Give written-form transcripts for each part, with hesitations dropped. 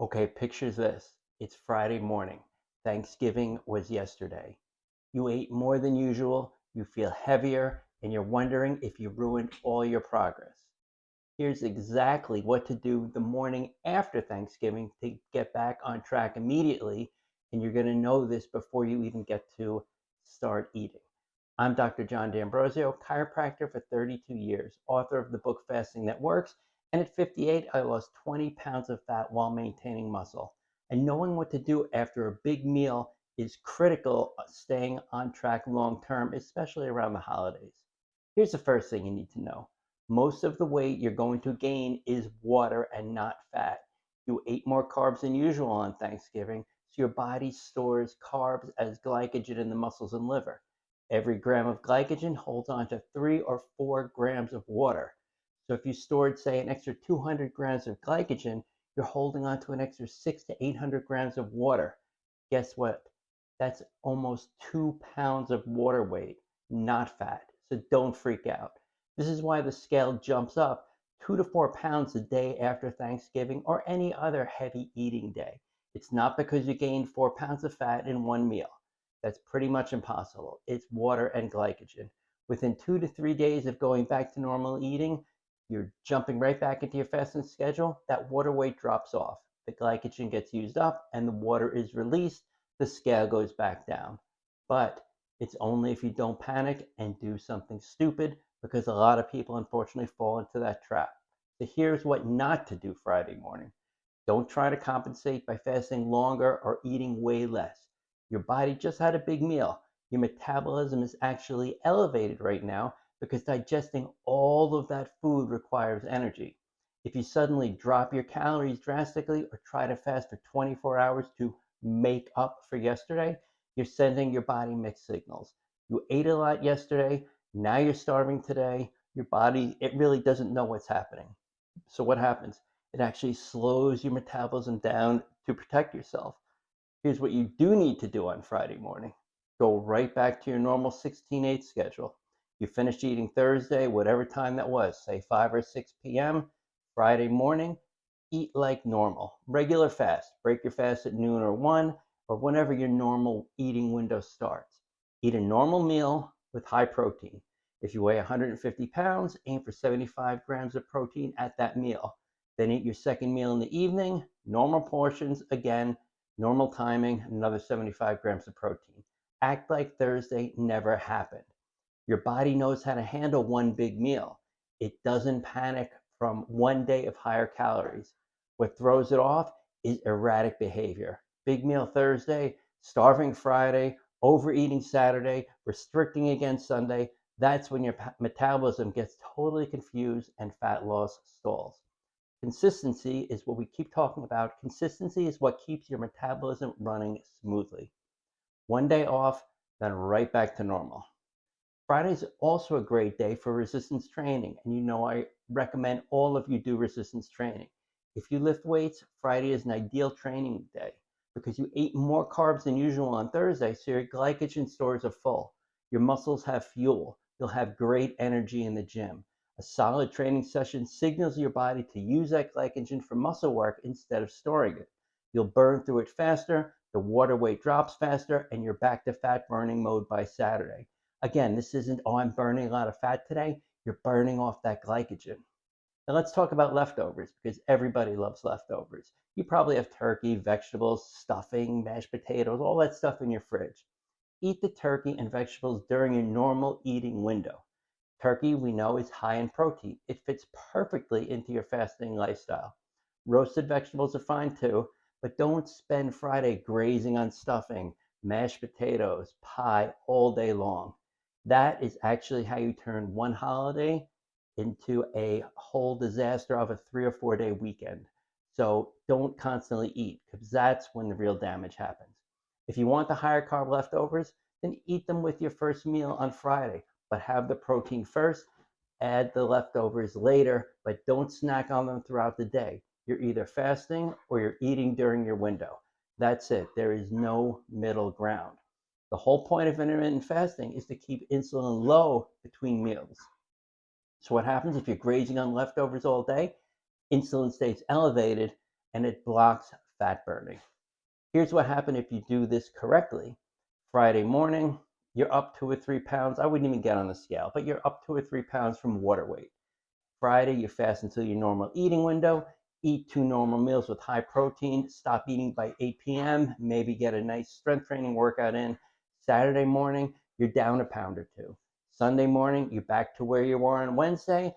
Okay, picture this. It's Friday morning. Thanksgiving was yesterday. You ate more than usual, you feel heavier, and you're wondering if you ruined all your progress. Here's exactly what to do the morning after Thanksgiving to get back on track immediately, and you're going to know this before you even get to start eating. I'm Dr. John D'Ambrosio, chiropractor for 32 years, author of the book Fasting That Works, and at 58, I lost 20 pounds of fat while maintaining muscle. And knowing what to do after a big meal is critical staying on track long term, especially around the holidays. Here's the first thing you need to know. Most of the weight you're going to gain is water and not fat. You ate more carbs than usual on Thanksgiving, so your body stores carbs as glycogen in the muscles and liver. Every gram of glycogen holds on to 3 or 4 grams of water. So if you stored, say, an extra 200 grams of glycogen, you're holding on to an extra 600 to 800 grams of water. Guess what? That's almost 2 pounds of water weight, not fat. So don't freak out. This is why the scale jumps up 2 to 4 pounds the day after Thanksgiving or any other heavy eating day. It's not because you gained 4 pounds of fat in one meal. That's pretty much impossible. It's water and glycogen. Within 2 to 3 days of going back to normal eating, you're jumping right back into your fasting schedule. That water weight drops off. The glycogen gets used up and the water is released. The scale goes back down. But it's only if you don't panic and do something stupid, because a lot of people unfortunately fall into that trap. So here's what not to do Friday morning. Don't try to compensate by fasting longer or eating way less. Your body just had a big meal. Your metabolism is actually elevated right now because digesting all of that food requires energy. If you suddenly drop your calories drastically or try to fast for 24 hours to make up for yesterday, you're sending your body mixed signals. You ate a lot yesterday, now you're starving today. Your body, it really doesn't know what's happening. So what happens? It actually slows your metabolism down to protect yourself. Here's what you do need to do on Friday morning. Go right back to your normal 16/8 schedule. You finished eating Thursday, whatever time that was, say 5 or 6 p.m. Friday morning, eat like normal. Regular fast. Break your fast at noon or 1 or whenever your normal eating window starts. Eat a normal meal with high protein. If you weigh 150 pounds, aim for 75 grams of protein at that meal. Then eat your second meal in the evening, normal portions again, normal timing, another 75 grams of protein. Act like Thursday never happened. Your body knows how to handle one big meal. It doesn't panic from one day of higher calories. What throws it off is erratic behavior. Big meal Thursday, starving Friday, overeating Saturday, restricting again Sunday. That's when your metabolism gets totally confused and fat loss stalls. Consistency is what we keep talking about. Consistency is what keeps your metabolism running smoothly. One day off, then right back to normal. Friday's also a great day for resistance training, and you know I recommend all of you do resistance training. If you lift weights, Friday is an ideal training day because you ate more carbs than usual on Thursday, so your glycogen stores are full. Your muscles have fuel. You'll have great energy in the gym. A solid training session signals your body to use that glycogen for muscle work instead of storing it. You'll burn through it faster, the water weight drops faster, and you're back to fat burning mode by Saturday. Again, this isn't, oh, I'm burning a lot of fat today. You're burning off that glycogen. Now let's talk about leftovers because everybody loves leftovers. You probably have turkey, vegetables, stuffing, mashed potatoes, all that stuff in your fridge. Eat the turkey and vegetables during your normal eating window. Turkey, we know, is high in protein. It fits perfectly into your fasting lifestyle. Roasted vegetables are fine too, but don't spend Friday grazing on stuffing, mashed potatoes, pie all day long. That is actually how you turn one holiday into a whole disaster of a 3 or 4 day weekend. So don't constantly eat because that's when the real damage happens. If you want the higher carb leftovers, then eat them with your first meal on Friday, but have the protein first, add the leftovers later, but don't snack on them throughout the day. You're either fasting or you're eating during your window. That's it. There is no middle ground. The whole point of intermittent fasting is to keep insulin low between meals. So what happens if you're grazing on leftovers all day? Insulin stays elevated and it blocks fat burning. Here's what happens if you do this correctly. Friday morning, you're up 2 or 3 pounds. I wouldn't even get on the scale, but you're up 2 or 3 pounds from water weight. Friday, you fast until your normal eating window. Eat 2 normal meals with high protein. Stop eating by 8 p.m. Maybe get a nice strength training workout in. Saturday morning, you're down a pound or two. Sunday morning, you're back to where you were on Wednesday.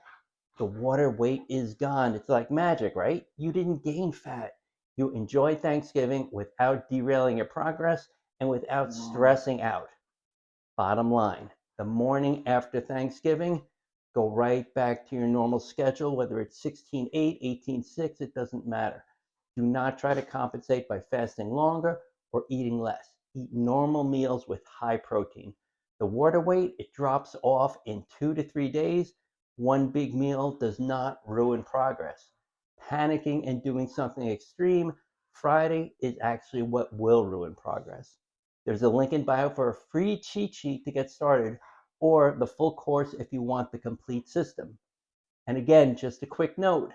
The water weight is gone. It's like magic, right? You didn't gain fat. You enjoy Thanksgiving without derailing your progress and without stressing out. Bottom line, the morning after Thanksgiving, go right back to your normal schedule, whether it's 16:8, 18:6, it doesn't matter. Do not try to compensate by fasting longer or eating less. Eat normal meals with high protein. The water weight, it drops off in 2 to 3 days. One big meal does not ruin progress. Panicking and doing something extreme Friday is actually what will ruin progress. There's a link in bio for a free cheat sheet to get started, or the full course if you want the complete system. And again, just a quick note,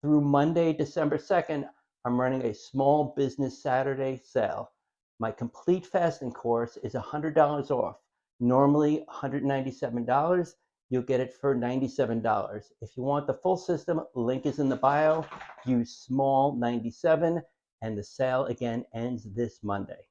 through Monday, December 2nd, I'm running a small business Saturday sale. My complete fasting course is $100 off. Normally $197. You'll get it for $97. If you want the full system, link is in the bio. Use small 97, and the sale again ends this Monday.